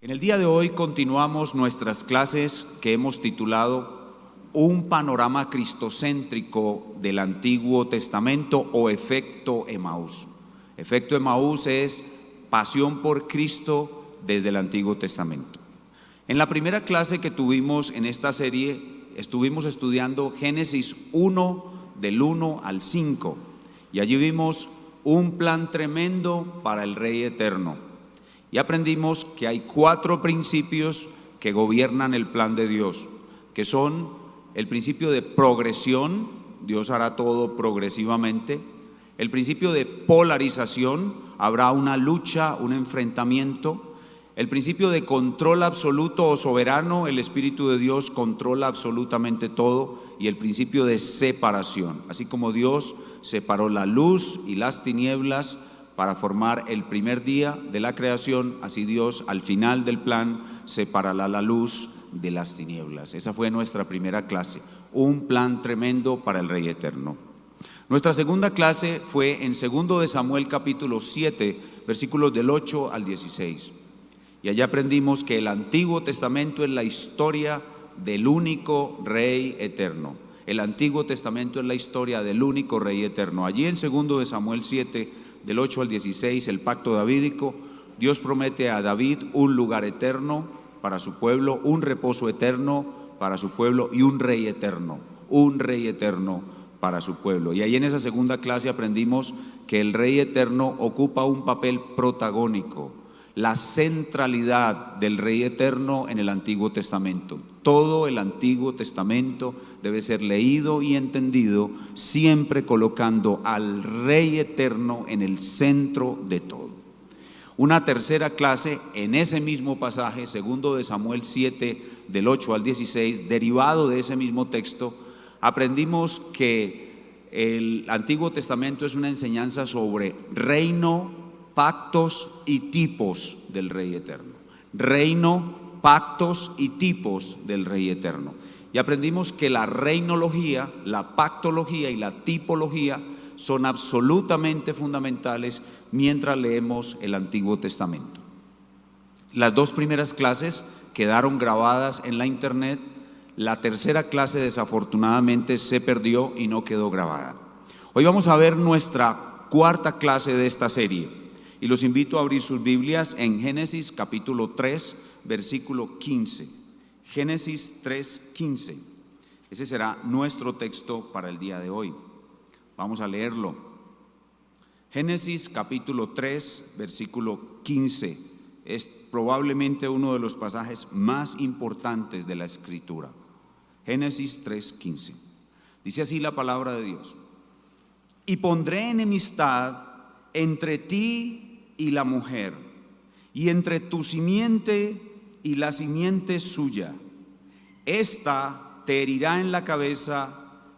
En el día de hoy continuamos nuestras clases que hemos titulado Un panorama cristocéntrico del Antiguo Testamento o efecto Emaús. Efecto Emaús es pasión por Cristo desde el Antiguo Testamento. En la primera clase que tuvimos en esta serie estuvimos estudiando Génesis 1 del 1 al 5 y allí vimos un plan tremendo para el Rey Eterno. Y aprendimos que hay 4 principios que gobiernan el plan de Dios, que son el principio de progresión, Dios hará todo progresivamente; el principio de polarización, habrá una lucha, un enfrentamiento; el principio de control absoluto o soberano, el Espíritu de Dios controla absolutamente todo; y el principio de separación, así como Dios separó la luz y las tinieblas para formar el primer día de la creación, así Dios al final del plan separará la luz de las tinieblas. Esa fue nuestra primera clase, un plan tremendo para el Rey Eterno. Nuestra segunda clase fue en 2 de Samuel capítulo 7, versículos del 8 al 16. Y allá aprendimos que el Antiguo Testamento es la historia del único Rey Eterno. El Antiguo Testamento es la historia del único Rey Eterno. Allí en 2 de Samuel 7, del 8 al 16, el pacto davídico, Dios promete a David un lugar eterno para su pueblo, un reposo eterno para su pueblo y un rey eterno para su pueblo. Y ahí en esa segunda clase aprendimos que el Rey Eterno ocupa un papel protagónico, la centralidad del Rey Eterno en el Antiguo Testamento. Todo el Antiguo Testamento debe ser leído y entendido siempre colocando al Rey Eterno en el centro de todo. Una tercera clase en ese mismo pasaje, 2 de Samuel 7, del 8 al 16, derivado de ese mismo texto, aprendimos que el Antiguo Testamento es una enseñanza sobre reino, pactos y tipos del Rey Eterno. Reino, pactos y tipos del Rey Eterno. Y aprendimos que la reinología, la pactología y la tipología son absolutamente fundamentales mientras leemos el Antiguo Testamento. Las 2 primeras clases quedaron grabadas en la internet. La tercera clase desafortunadamente se perdió y no quedó grabada. Hoy vamos a ver nuestra cuarta clase de esta serie. Y los invito a abrir sus Biblias en Génesis capítulo 3, versículo 15. Génesis 3, 15. Ese será nuestro texto para el día de hoy. Vamos a leerlo. Génesis capítulo 3, versículo 15. Es probablemente uno de los pasajes más importantes de la Escritura. Génesis 3, 15. Dice así la palabra de Dios: y pondré enemistad entre ti y la mujer, y entre tu simiente y la simiente suya. Esta te herirá en la cabeza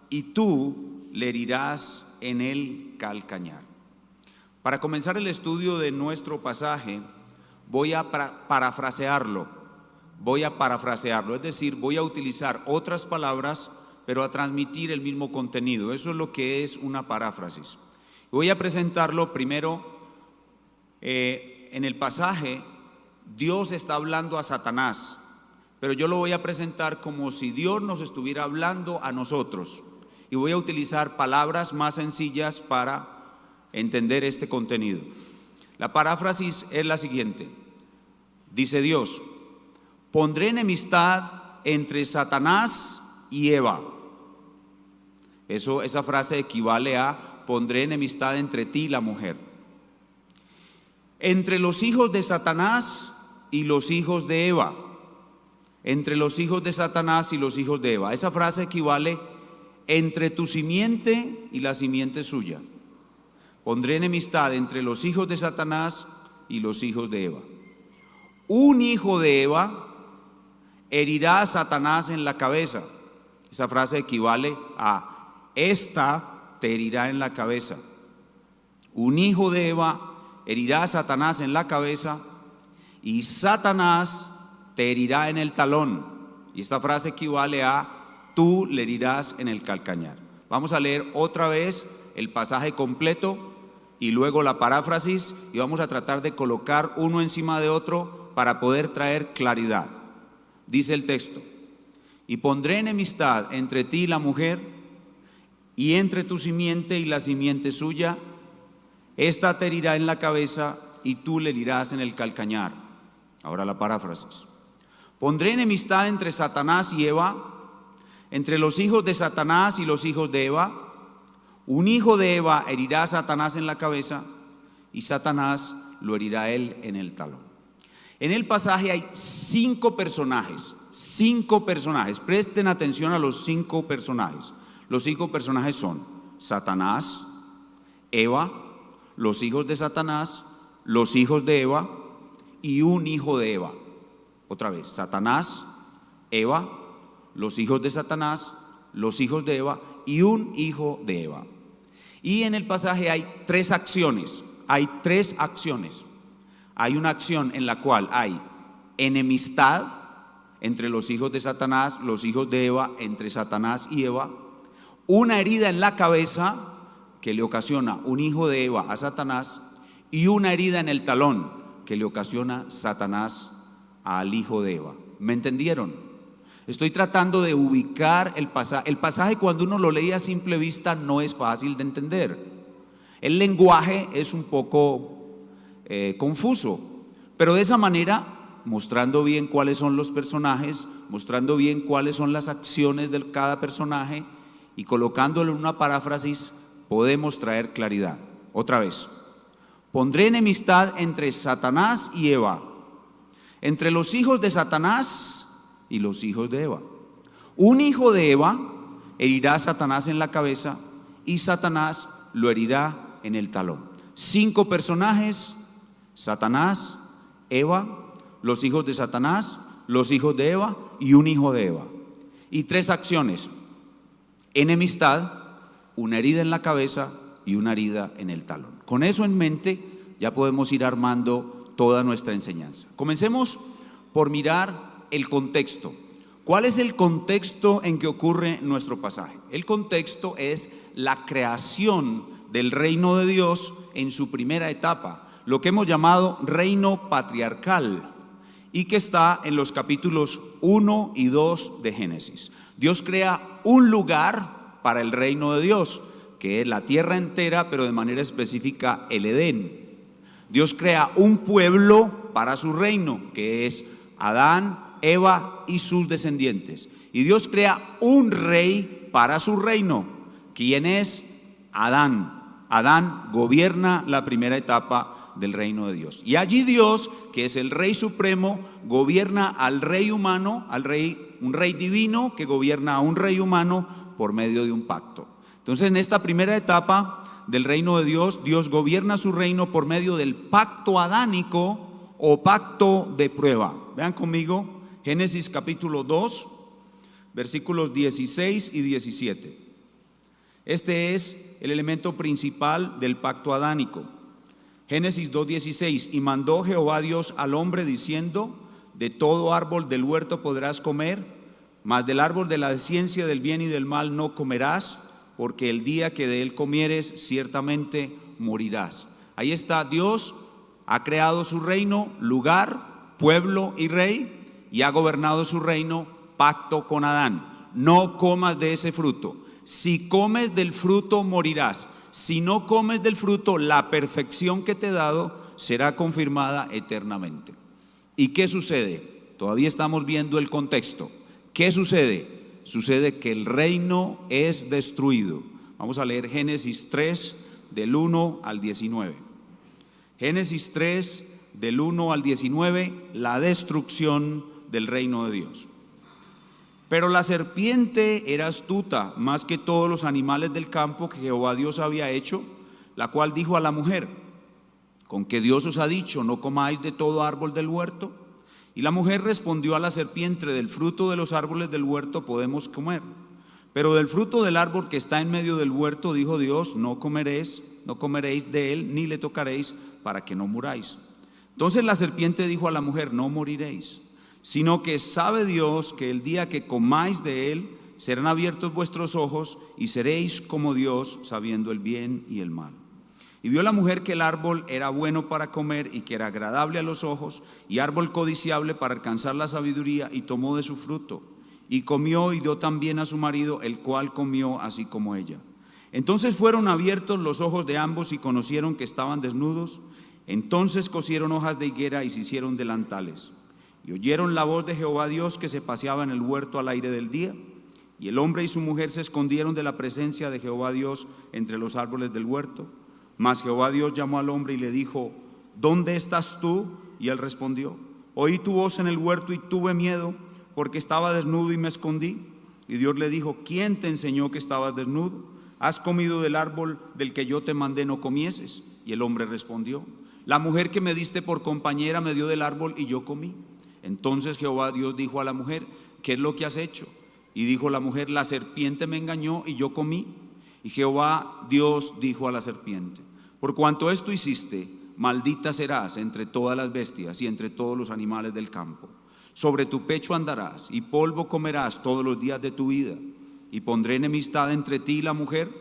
y tú le herirás en el calcañar. Para comenzar el estudio de nuestro pasaje, voy a parafrasearlo, es decir, voy a utilizar otras palabras, pero a transmitir el mismo contenido. Eso es lo que es una paráfrasis. Voy a presentarlo primero. En el pasaje, Dios está hablando a Satanás, pero yo lo voy a presentar como si Dios nos estuviera hablando a nosotros. Y voy a utilizar palabras más sencillas para entender este contenido. La paráfrasis es la siguiente. Dice Dios: pondré enemistad entre Satanás y Eva. Esa frase equivale a: pondré enemistad entre ti y la mujer. Entre los hijos de Satanás y los hijos de Eva. Entre los hijos de Satanás y los hijos de Eva. Esa frase equivale: entre tu simiente y la simiente suya. Pondré enemistad entre los hijos de Satanás y los hijos de Eva. Un hijo de Eva herirá a Satanás en la cabeza. Esa frase equivale a: esta te herirá en la cabeza. Un hijo de Eva herirá a Satanás en la cabeza y Satanás te herirá en el talón. Y esta frase equivale a: tú le herirás en el calcañar. Vamos a leer otra vez el pasaje completo y luego la paráfrasis, y vamos a tratar de colocar uno encima de otro para poder traer claridad. Dice el texto: y pondré enemistad entre ti y la mujer, y entre tu simiente y la simiente suya. Esta te herirá en la cabeza y tú le herirás en el calcañar. Ahora la paráfrasis. Pondré enemistad entre Satanás y Eva, entre los hijos de Satanás y los hijos de Eva. Un hijo de Eva herirá a Satanás en la cabeza y Satanás lo herirá a él en el talón. En el pasaje hay cinco personajes. Presten atención a los 5 personajes. Los 5 personajes son Satanás, Eva, los hijos de Satanás, los hijos de Eva y un hijo de Eva. Otra vez, Satanás, Eva, los hijos de Satanás, los hijos de Eva y un hijo de Eva. Y en el pasaje hay 3 acciones. Hay una acción en la cual hay enemistad entre los hijos de Satanás, los hijos de Eva, entre Satanás y Eva. Una herida en la cabeza que le ocasiona un hijo de Eva a Satanás, y una herida en el talón que le ocasiona Satanás al hijo de Eva. ¿Me entendieron? Estoy tratando de ubicar el pasaje. El pasaje, cuando uno lo lee a simple vista, no es fácil de entender. El lenguaje es un poco confuso, pero de esa manera, mostrando bien cuáles son los personajes, mostrando bien cuáles son las acciones de cada personaje y colocándolo en una paráfrasis, podemos traer claridad. Otra vez: pondré enemistad entre Satanás y Eva, entre los hijos de Satanás y los hijos de Eva. Un hijo de Eva herirá a Satanás en la cabeza y Satanás lo herirá en el talón. 5 personajes: Satanás, Eva, los hijos de Satanás, los hijos de Eva y un hijo de Eva. Y 3 acciones: enemistad, una herida en la cabeza y una herida en el talón. Con eso en mente ya podemos ir armando toda nuestra enseñanza. Comencemos por mirar el contexto. ¿Cuál es el contexto en que ocurre nuestro pasaje? El contexto es la creación del reino de Dios en su primera etapa, lo que hemos llamado reino patriarcal, y que está en los capítulos 1 y 2 de Génesis. Dios crea un lugar para el reino de Dios, que es la tierra entera, pero de manera específica el Edén. Dios crea un pueblo para su reino, que es Adán, Eva y sus descendientes. Y Dios crea un rey para su reino, quien es Adán. Adán gobierna la primera etapa del reino de Dios. Y allí Dios, que es el Rey Supremo, gobierna al rey humano, un rey divino que gobierna a un rey humano por medio de un pacto. Entonces, en esta primera etapa del reino de Dios, Dios gobierna su reino por medio del pacto adánico o pacto de prueba. Vean conmigo Génesis capítulo 2, versículos 16 y 17. Este es el elemento principal del pacto adánico. Génesis 2:16, y mandó Jehová Dios al hombre diciendo: de todo árbol del huerto podrás comer, mas del árbol de la ciencia del bien y del mal no comerás, porque el día que de él comieres ciertamente morirás. Ahí está, Dios ha creado su reino, lugar, pueblo y rey, y ha gobernado su reino, pacto con Adán: no comas de ese fruto, si comes del fruto morirás. Si no comes del fruto, la perfección que te he dado será confirmada eternamente. ¿Y qué sucede? Todavía estamos viendo el contexto. ¿Qué sucede? Sucede que el reino es destruido. Vamos a leer Génesis 3, del 1 al 19. Génesis 3, del 1 al 19, la destrucción del reino de Dios. Pero la serpiente era astuta más que todos los animales del campo que Jehová Dios había hecho, la cual dijo a la mujer: ¿con qué Dios os ha dicho, no comáis de todo árbol del huerto? Y la mujer respondió a la serpiente: del fruto de los árboles del huerto podemos comer, pero del fruto del árbol que está en medio del huerto, dijo Dios, no comeréis de él, ni le tocaréis, para que no muráis. Entonces la serpiente dijo a la mujer: no moriréis, sino que sabe Dios que el día que comáis de él, serán abiertos vuestros ojos y seréis como Dios, sabiendo el bien y el mal. Y vio la mujer que el árbol era bueno para comer y que era agradable a los ojos y árbol codiciable para alcanzar la sabiduría, y tomó de su fruto y comió y dio también a su marido, el cual comió así como ella. Entonces fueron abiertos los ojos de ambos y conocieron que estaban desnudos. Entonces cosieron hojas de higuera y se hicieron delantales. Y oyeron la voz de Jehová Dios que se paseaba en el huerto al aire del día. Y el hombre y su mujer se escondieron de la presencia de Jehová Dios entre los árboles del huerto. Mas Jehová Dios llamó al hombre y le dijo: ¿dónde estás tú? Y él respondió: oí tu voz en el huerto y tuve miedo, porque estaba desnudo y me escondí. Y Dios le dijo: ¿quién te enseñó que estabas desnudo? ¿Has comido del árbol del que yo te mandé no comieses? Y el hombre respondió: la mujer que me diste por compañera me dio del árbol y yo comí. Entonces Jehová Dios dijo a la mujer: ¿qué es lo que has hecho? Y dijo la mujer: la serpiente me engañó y yo comí. Y Jehová Dios dijo a la serpiente: por cuanto esto hiciste, maldita serás entre todas las bestias y entre todos los animales del campo. Sobre tu pecho andarás y polvo comerás todos los días de tu vida. Y pondré enemistad entre ti y la mujer,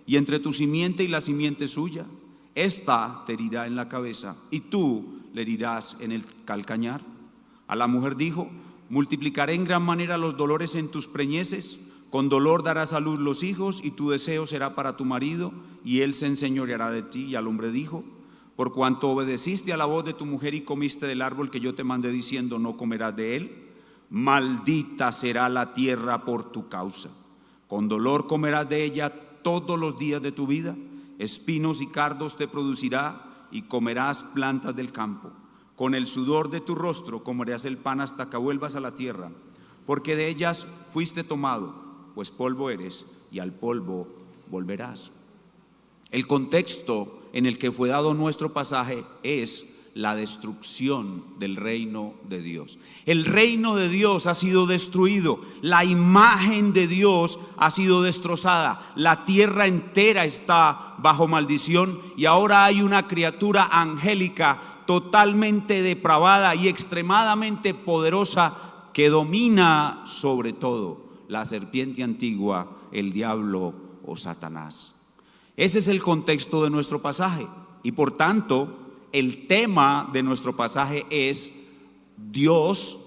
y entre tu simiente y la simiente suya. Esta te herirá en la cabeza y tú le herirás en el calcañar. A la mujer dijo: multiplicaré en gran manera los dolores en tus preñeces. Con dolor darás a luz los hijos, y tu deseo será para tu marido, y él se enseñoreará de ti. Y al hombre dijo: por cuanto obedeciste a la voz de tu mujer y comiste del árbol que yo te mandé diciendo: no comerás de él, maldita será la tierra por tu causa. Con dolor comerás de ella todos los días de tu vida. Espinos y cardos te producirá, y comerás plantas del campo. Con el sudor de tu rostro comerás el pan hasta que vuelvas a la tierra, porque de ellas fuiste tomado, pues polvo eres y al polvo volverás. El contexto en el que fue dado nuestro pasaje es la destrucción del reino de Dios. El reino de Dios ha sido destruido, la imagen de Dios ha sido destrozada, la tierra entera está bajo maldición y ahora hay una criatura angélica totalmente depravada y extremadamente poderosa que domina sobre todo: la serpiente antigua, el diablo o Satanás. Ese es el contexto de nuestro pasaje y por tanto el tema de nuestro pasaje es: Dios,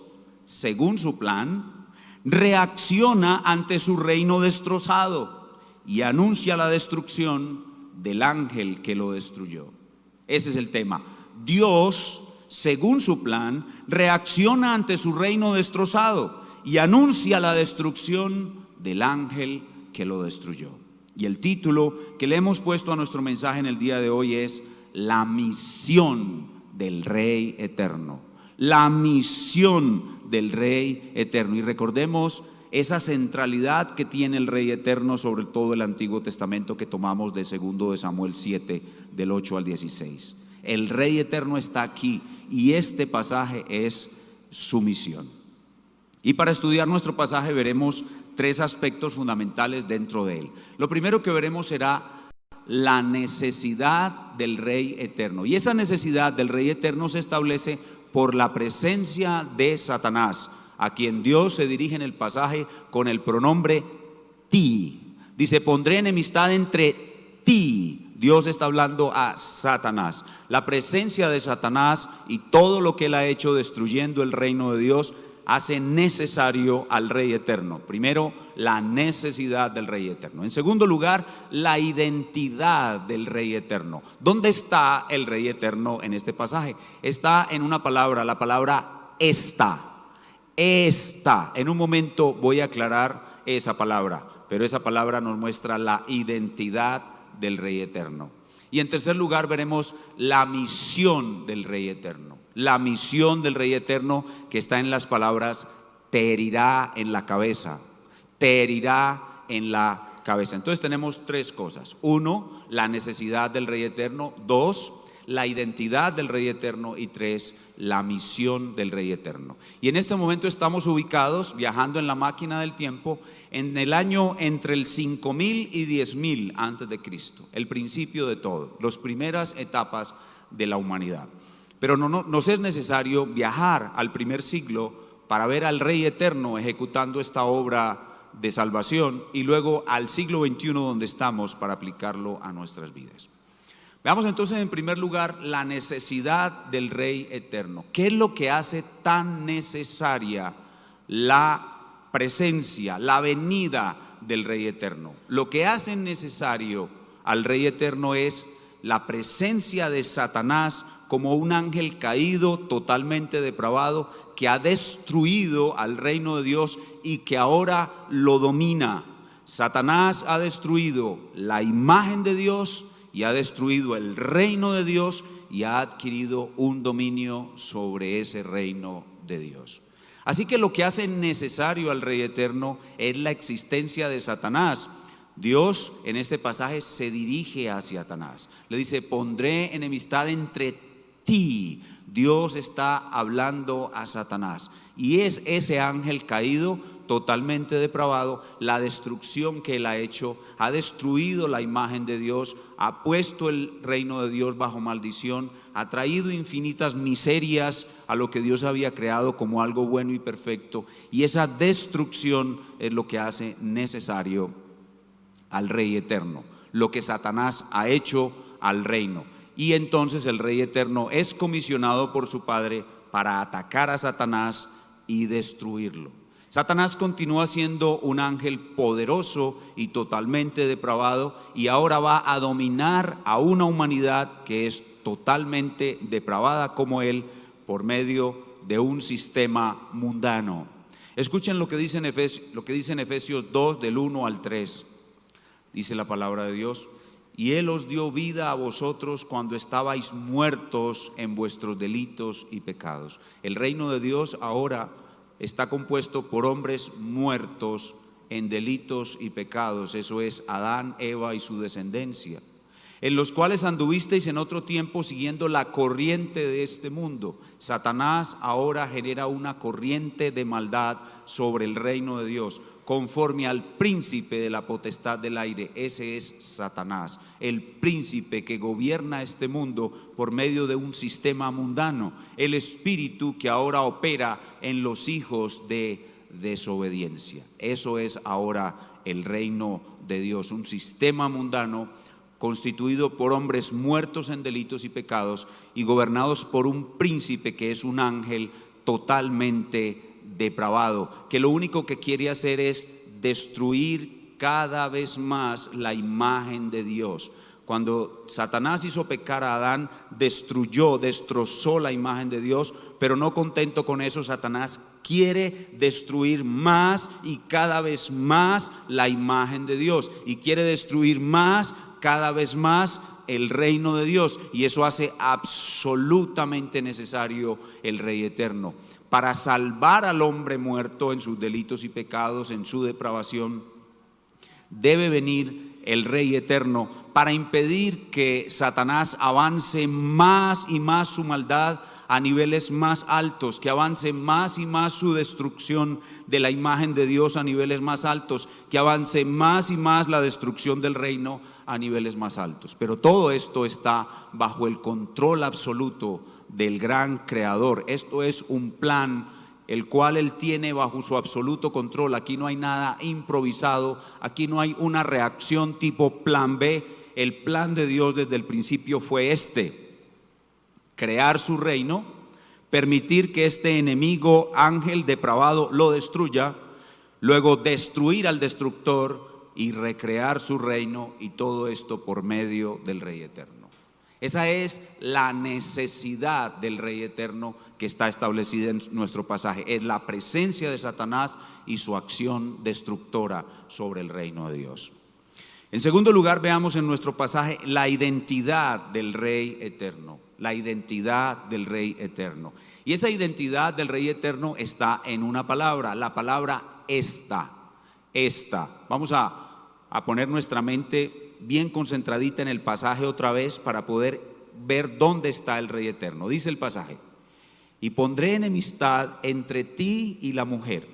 según su plan, reacciona ante su reino destrozado y anuncia la destrucción del ángel que lo destruyó. Ese es el tema. Dios, según su plan, reacciona ante su reino destrozado y anuncia la destrucción del ángel que lo destruyó. Y el título que le hemos puesto a nuestro mensaje en el día de hoy es: la misión del Rey Eterno. La misión del Rey Eterno. Y recordemos esa centralidad que tiene el Rey Eterno sobre todo el Antiguo Testamento que tomamos de 2 de Samuel 7, del 8 al 16. El Rey Eterno está aquí y este pasaje es su misión. Y para estudiar nuestro pasaje veremos 3 aspectos fundamentales dentro de él. Lo primero que veremos será la necesidad del Rey Eterno. Y esa necesidad del Rey Eterno se establece por la presencia de Satanás, a quien Dios se dirige en el pasaje con el pronombre ti. Dice: pondré enemistad entre ti. Dios está hablando a Satanás. La presencia de Satanás y todo lo que él ha hecho destruyendo el reino de Dios hace necesario al Rey Eterno. Primero, la necesidad del Rey Eterno. En segundo lugar, la identidad del Rey Eterno. ¿Dónde está el Rey Eterno en este pasaje? Está en una palabra, la palabra esta. Esta. En un momento voy a aclarar esa palabra, pero esa palabra nos muestra la identidad del Rey Eterno. Y en tercer lugar veremos la misión del Rey Eterno. La misión del Rey Eterno, que está en las palabras: te herirá en la cabeza, te herirá en la cabeza. Entonces tenemos 3 cosas: 1, la necesidad del Rey Eterno; 2, la identidad del Rey Eterno; y 3, la misión del Rey Eterno. Y en este momento estamos ubicados, viajando en la máquina del tiempo, en el año entre el 5000 y 10000 antes de Cristo, el principio de todo, las primeras etapas de la humanidad. Pero no nos es necesario viajar al primer siglo para ver al Rey Eterno ejecutando esta obra de salvación y luego al siglo XXI donde estamos para aplicarlo a nuestras vidas. Veamos entonces en primer lugar la necesidad del Rey eterno. ¿Qué es lo que hace tan necesaria la presencia, la venida del Rey eterno? Lo que hace necesario al Rey eterno es la presencia de Satanás como un ángel caído, totalmente depravado, que ha destruido al reino de Dios y que ahora lo domina. Satanás ha destruido la imagen de Dios y ha destruido el reino de Dios y ha adquirido un dominio sobre ese reino de Dios. Así que lo que hace necesario al Rey eterno es la existencia de Satanás. Dios en este pasaje se dirige hacia Satanás. Le dice: pondré enemistad entre ti. Dios está hablando a Satanás. Y es ese ángel caído, totalmente depravado, la destrucción que él ha hecho. Ha destruido la imagen de Dios, ha puesto el reino de Dios bajo maldición, ha traído infinitas miserias a lo que Dios había creado como algo bueno y perfecto. Y esa destrucción es lo que hace necesario al Rey eterno, lo que Satanás ha hecho al reino. Y entonces el Rey eterno es comisionado por su Padre para atacar a Satanás y destruirlo. Satanás continúa siendo un ángel poderoso y totalmente depravado, y ahora va a dominar a una humanidad que es totalmente depravada como él, por medio de un sistema mundano. Escuchen lo que dice en Efesios 2, del 1 al 3. Dice la palabra de Dios: y Él os dio vida a vosotros cuando estabais muertos en vuestros delitos y pecados. El reino de Dios ahora está compuesto por hombres muertos en delitos y pecados. Eso es Adán, Eva y su descendencia, en los cuales anduvisteis en otro tiempo siguiendo la corriente de este mundo. Satanás ahora genera una corriente de maldad sobre el reino de Dios, conforme al príncipe de la potestad del aire. Ese es Satanás, el príncipe que gobierna este mundo por medio de un sistema mundano, el espíritu que ahora opera en los hijos de desobediencia. Eso es ahora el reino de Dios, un sistema mundano constituido por hombres muertos en delitos y pecados y gobernados por un príncipe que es un ángel totalmente depravado, que lo único que quiere hacer es destruir cada vez más la imagen de Dios. Cuando Satanás hizo pecar a Adán, destrozó la imagen de Dios, pero no contento con eso, Satanás quiere destruir más y cada vez más la imagen de Dios, y quiere destruir más, cada vez más, el reino de Dios, y eso hace absolutamente necesario el Rey eterno. Para salvar al hombre muerto en sus delitos y pecados, en su depravación, debe venir el Rey eterno para impedir que Satanás avance más y más su maldad a niveles más altos, que avance más y más su destrucción de la imagen de Dios a niveles más altos, que avance más y más la destrucción del reino a niveles más altos. Pero todo esto está bajo el control absoluto del gran creador. Esto es un plan el cual Él tiene bajo su absoluto control. Aquí no hay nada improvisado, aquí no hay una reacción tipo plan B. El plan de Dios desde el principio fue crear su reino, permitir que este enemigo ángel depravado lo destruya, luego destruir al destructor y recrear su reino, y todo esto por medio del Rey eterno. Esa es la necesidad del Rey eterno que está establecida en nuestro pasaje. Es la presencia de Satanás y su acción destructora sobre el reino de Dios. En segundo lugar, veamos en nuestro pasaje la identidad del Rey eterno. La identidad del Rey eterno. Y esa identidad del Rey eterno está en una palabra, la palabra esta. Vamos a poner nuestra mente bien concentradita en el pasaje otra vez para poder ver dónde está el Rey eterno. Dice el pasaje: y pondré enemistad entre ti y la mujer,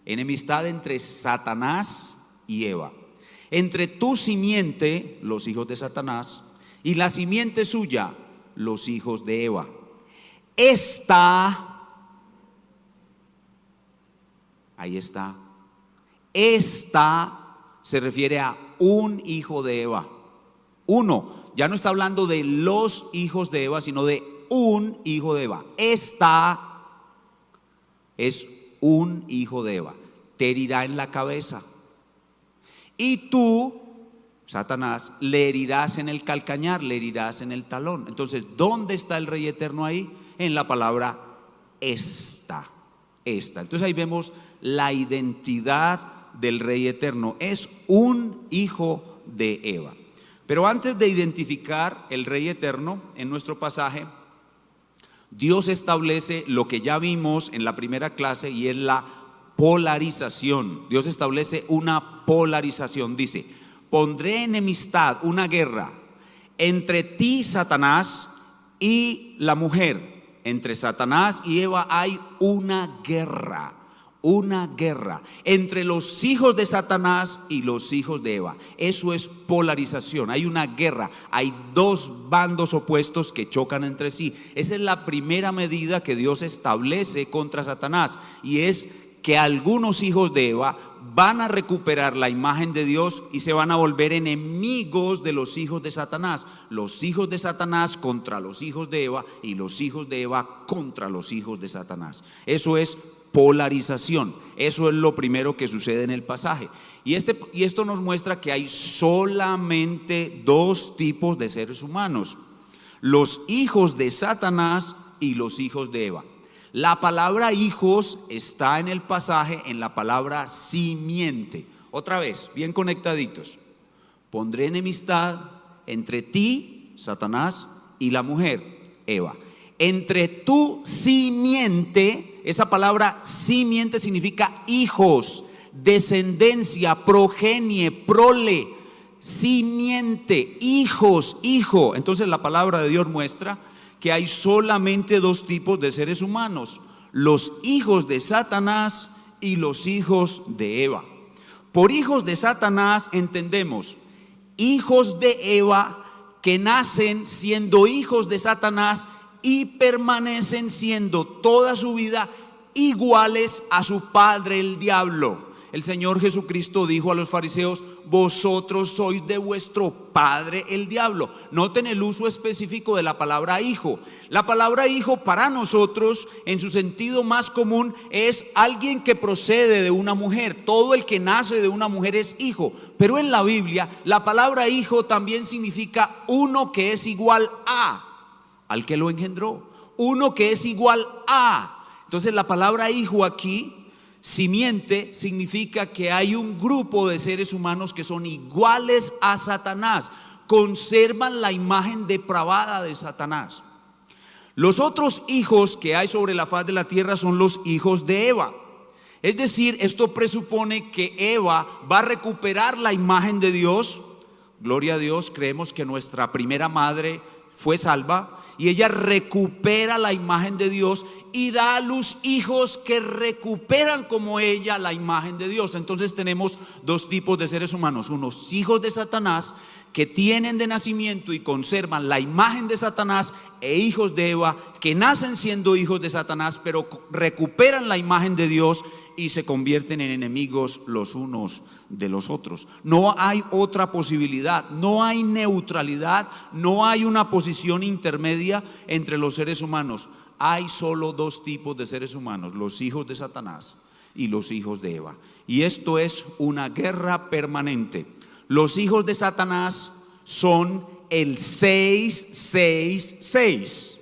enemistad entre Satanás y Eva, entre tu simiente, los hijos de Satanás, y la simiente suya, los hijos de Eva. Ahí está. Esta se refiere a un hijo de Eva. Uno. ya no está hablando de los hijos de Eva, sino de un hijo de Eva. Esta es un hijo de Eva, te herirá en la cabeza. Y tú, Satanás, le herirás en el calcañar, le herirás en el talón. Entonces, ¿dónde está el Rey Eterno ahí? En la palabra esta. Entonces ahí vemos la identidad del Rey Eterno. Es un hijo de Eva. Pero antes de identificar el Rey Eterno, en nuestro pasaje, Dios establece lo que ya vimos en la primera clase, y es la polarización. Dios establece una polarización. Dice: pondré enemistad, una guerra, entre ti, Satanás, y la mujer. Entre Satanás y Eva hay una guerra. Una guerra entre los hijos de Satanás y los hijos de Eva. Eso es polarización. Hay una guerra, hay dos bandos opuestos que chocan entre sí. Esa es la primera medida que Dios establece contra Satanás, y es que algunos hijos de Eva van a recuperar la imagen de Dios y se van a volver enemigos de los hijos de Satanás. Los hijos de Satanás contra los hijos de Eva, y los hijos de Eva contra los hijos de Satanás. Eso es polarización. Eso es lo primero que sucede en el pasaje. Y esto nos muestra que hay solamente dos tipos de seres humanos: los hijos de Satanás y los hijos de Eva. La palabra hijos está en el pasaje en la palabra simiente. Otra vez, bien conectaditos. Pondré enemistad entre ti, Satanás, y la mujer, Eva. Entre tu simiente. Esa palabra simiente significa hijos, descendencia, progenie, prole, simiente, hijos, hijo. Entonces la palabra de Dios muestra que hay solamente dos tipos de seres humanos: los hijos de Satanás y los hijos de Eva. Por hijos de Satanás entendemos hijos de Eva que nacen siendo hijos de Satanás y permanecen siendo toda su vida iguales a su padre el diablo. El Señor Jesucristo dijo a los fariseos: vosotros sois de vuestro padre el diablo. Noten el uso específico de la palabra hijo. La palabra hijo para nosotros, en su sentido más común, es alguien que procede de una mujer. Todo el que nace de una mujer es hijo. Pero en la Biblia, la palabra hijo también significa uno que es igual al que lo engendró, uno que es igual a. Entonces la palabra hijo aquí, simiente, significa que hay un grupo de seres humanos que son iguales a Satanás, conservan la imagen depravada de Satanás. Los otros hijos que hay sobre la faz de la tierra son los hijos de Eva. Es decir, esto presupone que Eva va a recuperar la imagen de Dios. Gloria a Dios, creemos que nuestra primera madre fue salva, y ella recupera la imagen de Dios y da a luz hijos que recuperan como ella la imagen de Dios. Entonces tenemos dos tipos de seres humanos: unos hijos de Satanás que tienen de nacimiento y conservan la imagen de Satanás, e hijos de Eva que nacen siendo hijos de Satanás pero recuperan la imagen de Dios y se convierten en enemigos los unos de los otros. No hay otra posibilidad, no hay neutralidad, no hay una posición intermedia entre los seres humanos. Hay solo dos tipos de seres humanos: los hijos de Satanás y los hijos de Eva. Y esto es una guerra permanente. Los hijos de Satanás son el 666.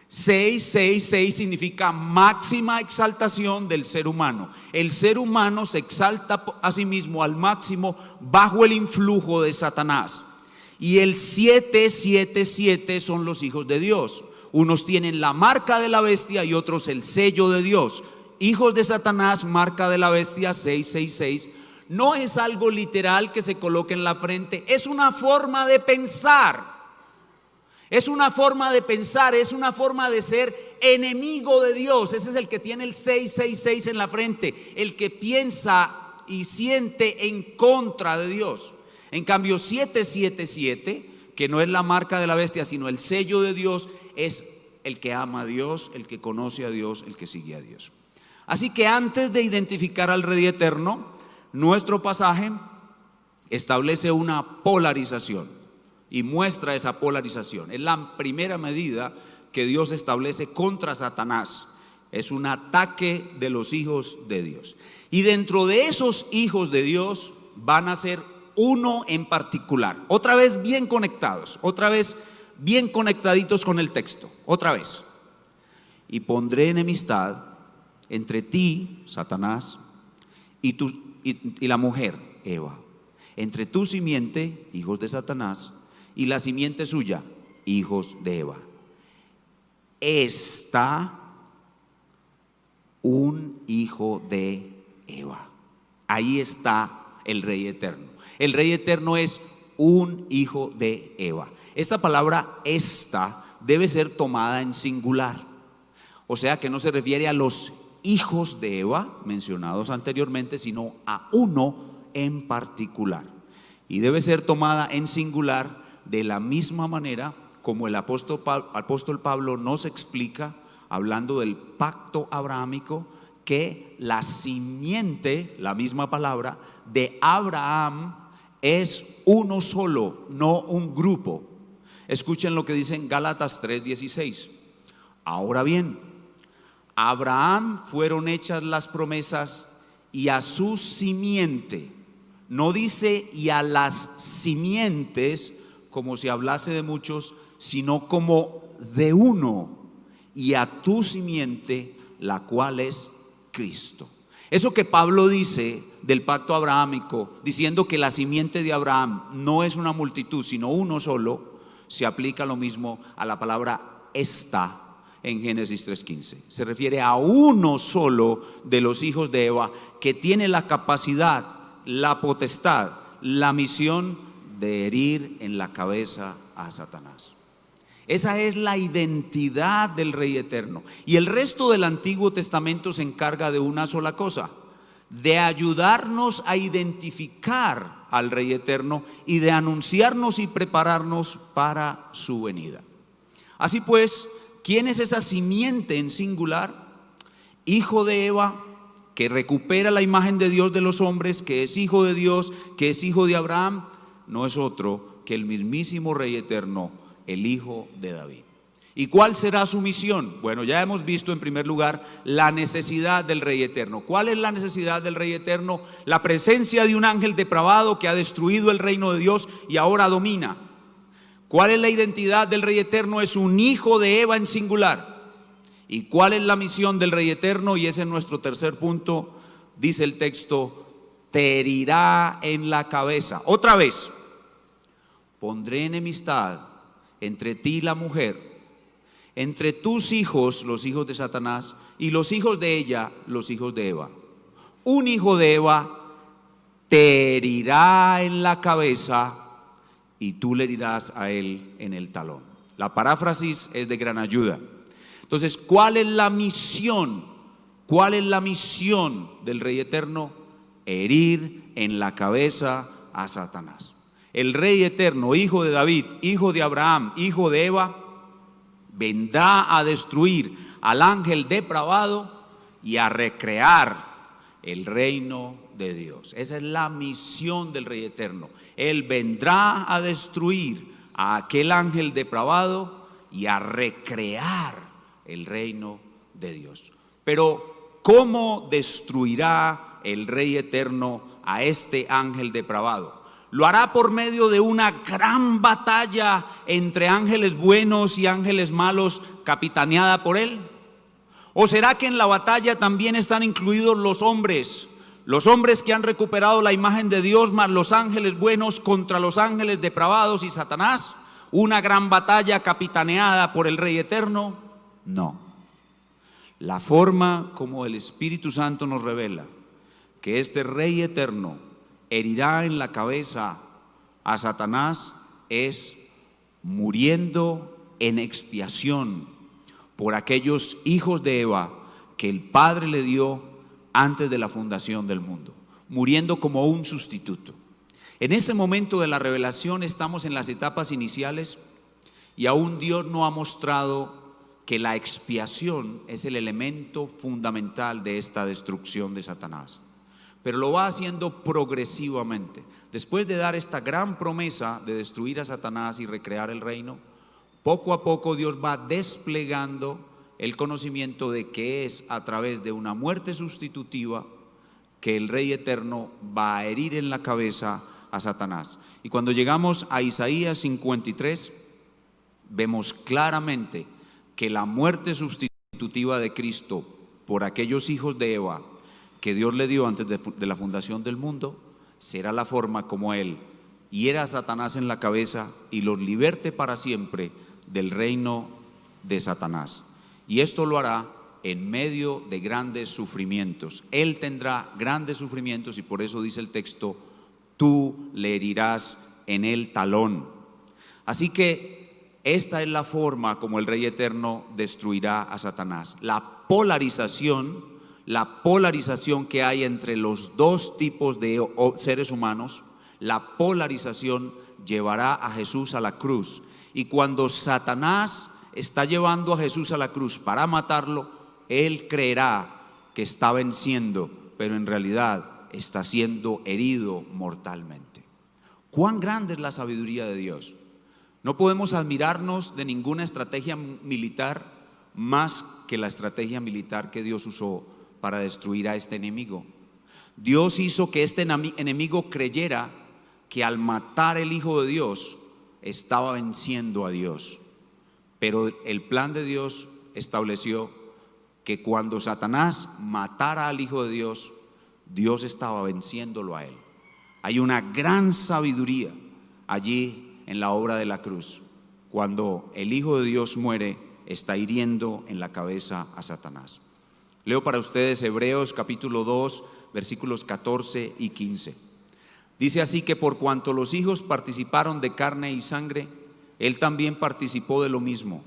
666 significa máxima exaltación del ser humano. El ser humano se exalta a sí mismo al máximo bajo el influjo de Satanás. Y el 777 son los hijos de Dios. Unos tienen la marca de la bestia y otros el sello de Dios. Hijos de Satanás, marca de la bestia, 666. No es algo literal que se coloque en la frente, es una forma de pensar. Es una forma de pensar, es una forma de ser enemigo de Dios. Ese es el que tiene el 666 en la frente, el que piensa y siente en contra de Dios. En cambio, 777, que no es la marca de la bestia, sino el sello de Dios, es el que ama a Dios, el que conoce a Dios, el que sigue a Dios. Así que antes de identificar al Rey Eterno, nuestro pasaje establece una polarización. y muestra esa polarización. Es la primera medida que Dios establece contra Satanás. Es un ataque de los hijos de Dios. Y dentro de esos hijos de Dios van a ser uno en particular. Otra vez bien conectados, otra vez bien conectaditos con el texto. Otra vez. Y pondré enemistad entre ti, Satanás, y la mujer, Eva. Entre tu simiente, hijos de Satanás, y la simiente suya, hijos de Eva. Está un hijo de Eva. Ahí está el Rey Eterno. El Rey Eterno es un hijo de Eva. Esta palabra esta debe ser tomada en singular. O sea que no se refiere a los hijos de Eva mencionados anteriormente, sino a uno en particular. Y debe ser tomada en singular de la misma manera como el apóstol Pablo nos explica, hablando del pacto abrahámico, que la simiente, la misma palabra, de Abraham es uno solo, no un grupo. Escuchen lo que dice en Gálatas 3:16. Ahora bien, a Abraham fueron hechas las promesas y a su simiente. No dice y a las simientes como si hablase de muchos, sino como de uno, y a tu simiente, la cual es Cristo. Eso que Pablo dice del pacto abrahámico, diciendo que la simiente de Abraham no es una multitud, sino uno solo, se aplica lo mismo a la palabra esta en Génesis 3:15. Se refiere a uno solo de los hijos de Eva que tiene la capacidad, la potestad, la misión de herir en la cabeza a Satanás. Esa es la identidad del Rey Eterno. Y el resto del Antiguo Testamento se encarga de una sola cosa: de ayudarnos a identificar al Rey Eterno y de anunciarnos y prepararnos para su venida. Así pues, ¿quién es esa simiente en singular? Hijo de Eva, que recupera la imagen de Dios de los hombres, que es hijo de Dios, que es hijo de Abraham. No es otro que el mismísimo Rey Eterno, el Hijo de David. ¿Y cuál será su misión? Bueno, ya hemos visto en primer lugar la necesidad del Rey Eterno. ¿Cuál es la necesidad del Rey Eterno? La presencia de un ángel depravado que ha destruido el reino de Dios y ahora domina. ¿Cuál es la identidad del Rey Eterno? Es un hijo de Eva en singular. ¿Y cuál es la misión del Rey Eterno? Y ese es nuestro tercer punto. Dice el texto: te herirá en la cabeza. Otra vez: pondré enemistad entre ti y la mujer, entre tus hijos, los hijos de Satanás, y los hijos de ella, los hijos de Eva. Un hijo de Eva te herirá en la cabeza y tú le herirás a él en el talón. La paráfrasis es de gran ayuda. Entonces, ¿cuál es la misión? ¿Cuál es la misión del Rey Eterno? Herir en la cabeza a Satanás. El Rey Eterno, hijo de David, hijo de Abraham, hijo de Eva, vendrá a destruir al ángel depravado y a recrear el reino de Dios. Esa es la misión del Rey Eterno. Él vendrá a destruir a aquel ángel depravado y a recrear el reino de Dios. Pero ¿cómo destruirá el Rey Eterno a este ángel depravado? Lo hará por medio de una gran batalla entre ángeles buenos y ángeles malos, capitaneada por él. ¿O será que en la batalla también están incluidos los hombres que han recuperado la imagen de Dios, más los ángeles buenos contra los ángeles depravados y Satanás? ¿Una gran batalla capitaneada por el Rey Eterno? No. La forma como el Espíritu Santo nos revela que este Rey Eterno herirá en la cabeza a Satanás es muriendo en expiación por aquellos hijos de Eva que el Padre le dio antes de la fundación del mundo, muriendo como un sustituto. En este momento de la revelación estamos en las etapas iniciales y aún Dios no ha mostrado que la expiación es el elemento fundamental de esta destrucción de Satanás. pero lo va haciendo progresivamente. Después de dar esta gran promesa de destruir a Satanás y recrear el reino, poco a poco Dios va desplegando el conocimiento de que es a través de una muerte sustitutiva que el Rey Eterno va a herir en la cabeza a Satanás. Y cuando llegamos a Isaías 53, vemos claramente que la muerte sustitutiva de Cristo por aquellos hijos de Eva que Dios le dio antes de la fundación del mundo, será la forma como Él hiera a Satanás en la cabeza y los liberte para siempre del reino de Satanás. Y esto lo hará en medio de grandes sufrimientos. Él tendrá grandes sufrimientos y por eso dice el texto, tú le herirás en el talón. Así que esta es la forma como el Rey Eterno destruirá a Satanás. La polarización que hay entre los dos tipos de seres humanos, la polarización llevará a Jesús a la cruz. Y cuando Satanás está llevando a Jesús a la cruz para matarlo, él creerá que está venciendo, pero en realidad está siendo herido mortalmente. ¿Cuán grande es la sabiduría de Dios? No podemos admirarnos de ninguna estrategia militar más que la estrategia militar que Dios usó para destruir a este enemigo. Dios hizo que este enemigo creyera que al matar el Hijo de Dios estaba venciendo a Dios. Pero el plan de Dios estableció que cuando Satanás matara al Hijo de Dios, Dios estaba venciéndolo a él. Hay una gran sabiduría allí en la obra de la cruz. Cuando el Hijo de Dios muere, está hiriendo en la cabeza a Satanás. Leo para ustedes Hebreos capítulo 2, versículos 14 y 15. Dice así que por cuanto los hijos participaron de carne y sangre, él también participó de lo mismo,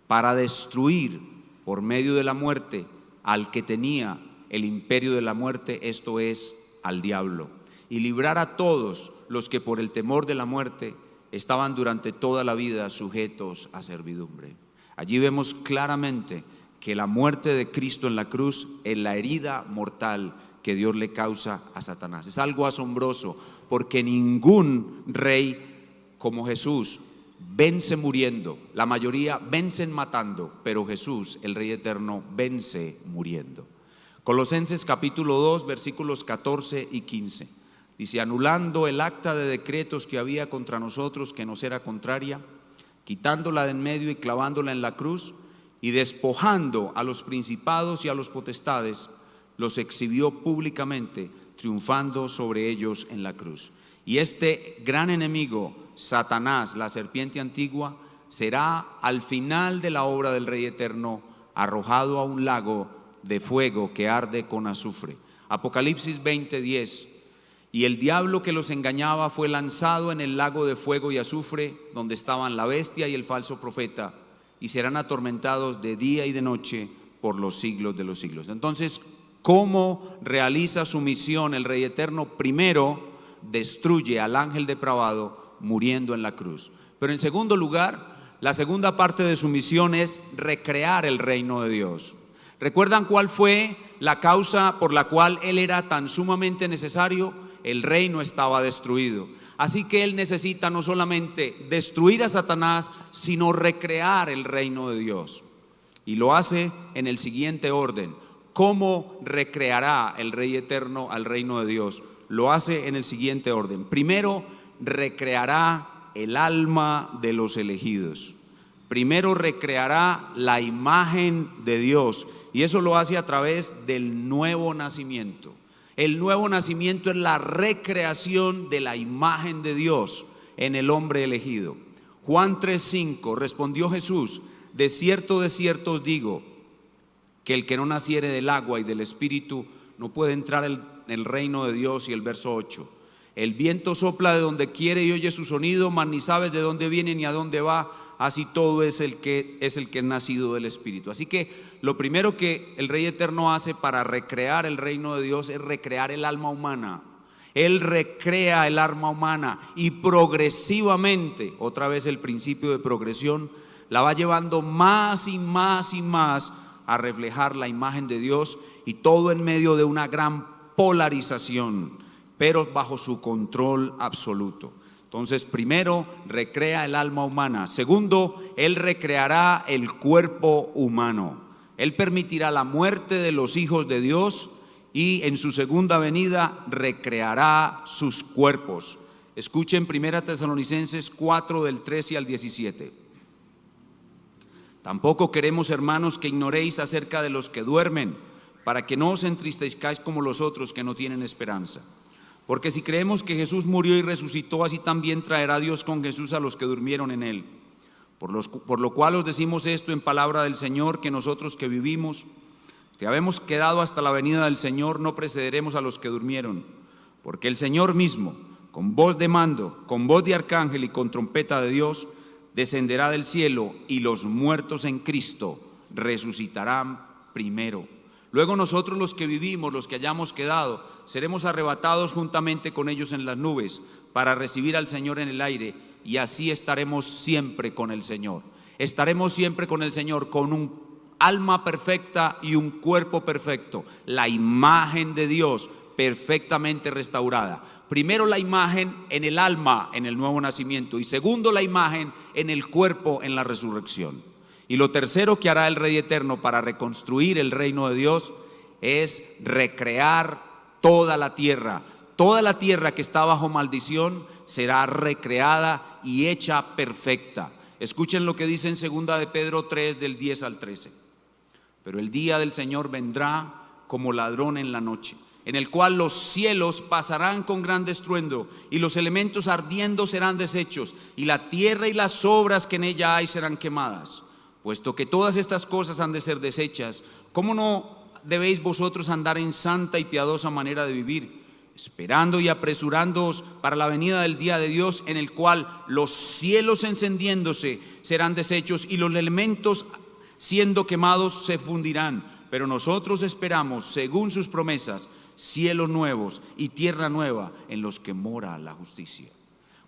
para destruir por medio de la muerte al que tenía el imperio de la muerte, esto es, al diablo, y librar a todos los que por el temor de la muerte estaban durante toda la vida sujetos a servidumbre. Allí vemos claramente que la muerte de Cristo en la cruz es la herida mortal que Dios le causa a Satanás. Es algo asombroso, porque ningún rey como Jesús vence muriendo. La mayoría vencen matando, pero Jesús, el Rey Eterno, vence muriendo. Colosenses capítulo 2, versículos 14 y 15. Dice, anulando el acta de decretos que había contra nosotros, que nos era contraria, quitándola de en medio y clavándola en la cruz, y despojando a los principados y a los potestades, los exhibió públicamente, triunfando sobre ellos en la cruz. Y este gran enemigo, Satanás, la serpiente antigua, será al final de la obra del Rey Eterno arrojado a un lago de fuego que arde con azufre. Apocalipsis 20:10. Y el diablo que los engañaba fue lanzado en el lago de fuego y azufre, donde estaban la bestia y el falso profeta, y serán atormentados de día y de noche por los siglos de los siglos. Entonces, ¿cómo realiza su misión el Rey Eterno? Primero, destruye al ángel depravado muriendo en la cruz. Pero en segundo lugar, la segunda parte de su misión es recrear el reino de Dios. ¿Recuerdan cuál fue la causa por la cual él era tan sumamente necesario? El reino estaba destruido. Así que él necesita no solamente destruir a Satanás, sino recrear el reino de Dios. Y lo hace en el siguiente orden. ¿Cómo recreará el Rey Eterno al reino de Dios? Lo hace en el siguiente orden. Primero, recreará el alma de los elegidos. Primero recreará la imagen de Dios, y eso lo hace a través del nuevo nacimiento. El nuevo nacimiento es la recreación de la imagen de Dios en el hombre elegido. Juan 3:5, respondió Jesús, de cierto os digo, que el que no naciere del agua y del Espíritu no puede entrar en el reino de Dios. Y el verso 8, el viento sopla de donde quiere y oye su sonido, mas ni sabes de dónde viene ni a dónde va, así todo es el que es nacido del Espíritu. Así que lo primero que el Rey Eterno hace para recrear el reino de Dios es recrear el alma humana. Él recrea el alma humana y progresivamente, otra vez el principio de progresión, la va llevando más y más y más a reflejar la imagen de Dios, y todo en medio de una gran polarización, pero bajo su control absoluto. Entonces, primero, recrea el alma humana. Segundo, Él recreará el cuerpo humano. Él permitirá la muerte de los hijos de Dios y en su segunda venida recreará sus cuerpos. Escuchen 1 Tesalonicenses 4 del 13 al 17. Tampoco queremos, hermanos, que ignoréis acerca de los que duermen, para que no os entristezcáis como los otros que no tienen esperanza. Porque si creemos que Jesús murió y resucitó, así también traerá Dios con Jesús a los que durmieron en Él. Por lo cual os decimos esto en palabra del Señor, que nosotros que vivimos, que habemos quedado hasta la venida del Señor, no precederemos a los que durmieron. Porque el Señor mismo, con voz de mando, con voz de arcángel y con trompeta de Dios, descenderá del cielo, y los muertos en Cristo resucitarán primero. Luego nosotros los que vivimos, los que hayamos quedado, seremos arrebatados juntamente con ellos en las nubes para recibir al Señor en el aire, y así estaremos siempre con el Señor. Estaremos siempre con el Señor, con un alma perfecta y un cuerpo perfecto, la imagen de Dios perfectamente restaurada. Primero la imagen en el alma en el nuevo nacimiento, y segundo la imagen en el cuerpo en la resurrección. Y lo tercero que hará el Rey Eterno para reconstruir el reino de Dios es recrear toda la tierra. Toda la tierra que está bajo maldición será recreada y hecha perfecta. Escuchen lo que dice en 2 de Pedro 3 del 10 al 13. Pero el día del Señor vendrá como ladrón en la noche, en el cual los cielos pasarán con gran estruendo, y los elementos ardiendo serán deshechos, y la tierra y las obras que en ella hay serán quemadas. Puesto que todas estas cosas han de ser deshechas, ¿cómo no debéis vosotros andar en santa y piadosa manera de vivir, esperando y apresurándoos para la venida del día de Dios, en el cual los cielos encendiéndose serán deshechos y los elementos siendo quemados se fundirán? Pero nosotros esperamos, según sus promesas, cielos nuevos y tierra nueva en los que mora la justicia.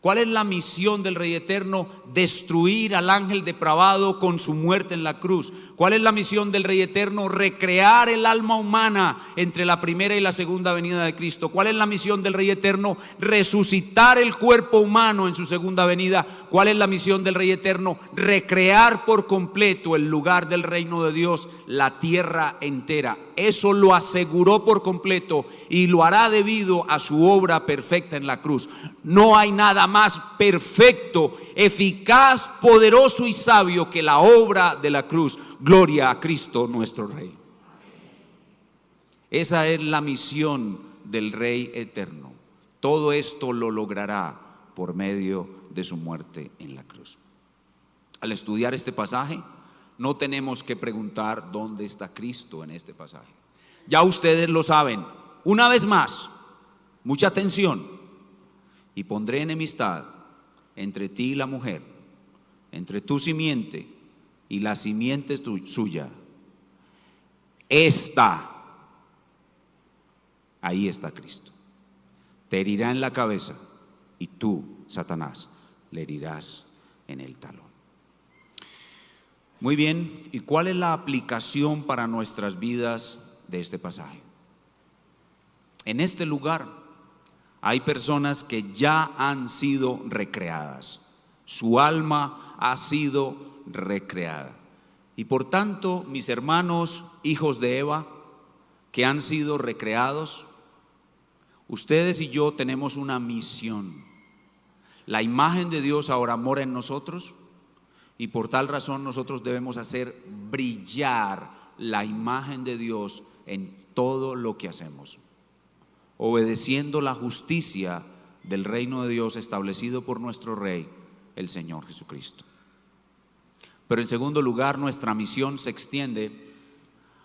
¿Cuál es la misión del Rey Eterno? Destruir al ángel depravado con su muerte en la cruz. ¿Cuál es la misión del Rey Eterno? Recrear el alma humana entre la primera y la segunda venida de Cristo. ¿Cuál es la misión del Rey Eterno? Resucitar el cuerpo humano en su segunda venida. ¿Cuál es la misión del Rey Eterno? Recrear por completo el lugar del reino de Dios, la tierra entera. Eso lo aseguró por completo y lo hará debido a su obra perfecta en la cruz. No hay nada más perfecto, eficaz, poderoso y sabio que la obra de la cruz. Gloria a Cristo nuestro Rey. Esa es la misión del Rey Eterno. Todo esto lo logrará por medio de su muerte en la cruz. Al estudiar este pasaje, no tenemos que preguntar dónde está Cristo en este pasaje. Ya ustedes lo saben. Una vez más, mucha atención. Y pondré enemistad entre ti y la mujer, entre tu simiente y la simiente suya. Ahí está Cristo. Te herirá en la cabeza y tú, Satanás, le herirás en el talón. Muy bien, ¿y cuál es la aplicación para nuestras vidas de este pasaje? En este lugar hay personas que ya han sido recreadas. Su alma ha sido recreada. Y por tanto, mis hermanos, hijos de Eva, que han sido recreados, ustedes y yo tenemos una misión. La imagen de Dios ahora mora en nosotros, y por tal razón nosotros debemos hacer brillar la imagen de Dios en todo lo que hacemos, obedeciendo la justicia del reino de Dios establecido por nuestro Rey, el Señor Jesucristo. Pero en segundo lugar, nuestra misión se extiende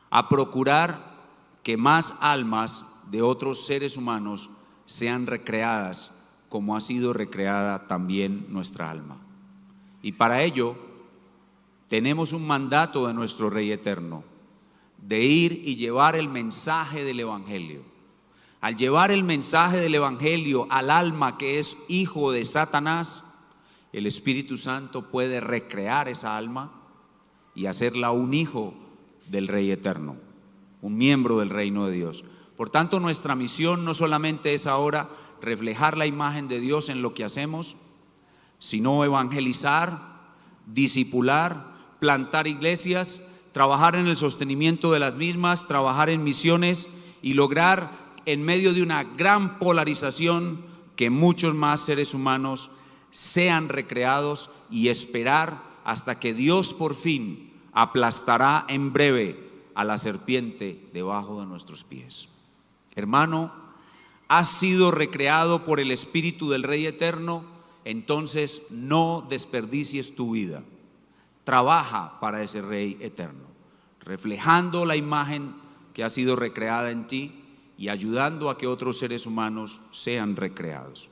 a procurar que más almas de otros seres humanos sean recreadas como ha sido recreada también nuestra alma. Y para ello tenemos un mandato de nuestro Rey Eterno, de ir y llevar el mensaje del Evangelio. Al llevar el mensaje del Evangelio al alma que es hijo de Satanás, el Espíritu Santo puede recrear esa alma y hacerla un hijo del Rey Eterno, un miembro del reino de Dios. Por tanto, nuestra misión no solamente es ahora reflejar la imagen de Dios en lo que hacemos, sino evangelizar, discipular, plantar iglesias, trabajar en el sostenimiento de las mismas, trabajar en misiones y lograr en medio de una gran polarización que muchos más seres humanos sean recreados y esperar hasta que Dios por fin aplastará en breve a la serpiente debajo de nuestros pies. Hermano, has sido recreado por el Espíritu del Rey Eterno, entonces no desperdicies tu vida. Trabaja para ese Rey Eterno, reflejando la imagen que ha sido recreada en ti y ayudando a que otros seres humanos sean recreados.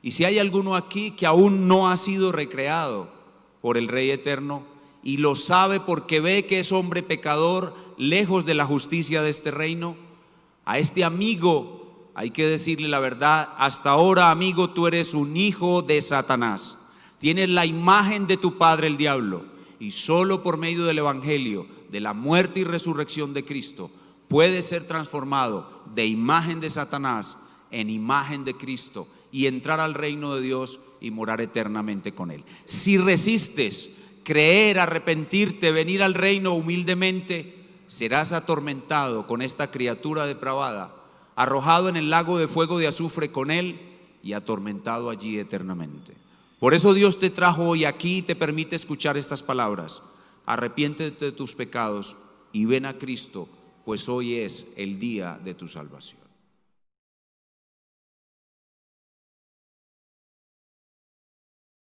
Y si hay alguno aquí que aún no ha sido recreado por el Rey Eterno y lo sabe porque ve que es hombre pecador, lejos de la justicia de este reino, a este amigo hay que decirle la verdad: hasta ahora, amigo, tú eres un hijo de Satanás, tienes la imagen de tu padre el diablo, y solo por medio del evangelio, de la muerte y resurrección de Cristo, puedes ser transformado de imagen de Satanás en imagen de Cristo y entrar al reino de Dios y morar eternamente con Él. Si resistes creer, arrepentirte, venir al reino humildemente, serás atormentado con esta criatura depravada, arrojado en el lago de fuego de azufre con Él y atormentado allí eternamente. Por eso Dios te trajo hoy aquí y te permite escuchar estas palabras: arrepiéntete de tus pecados y ven a Cristo, pues hoy es el día de tu salvación.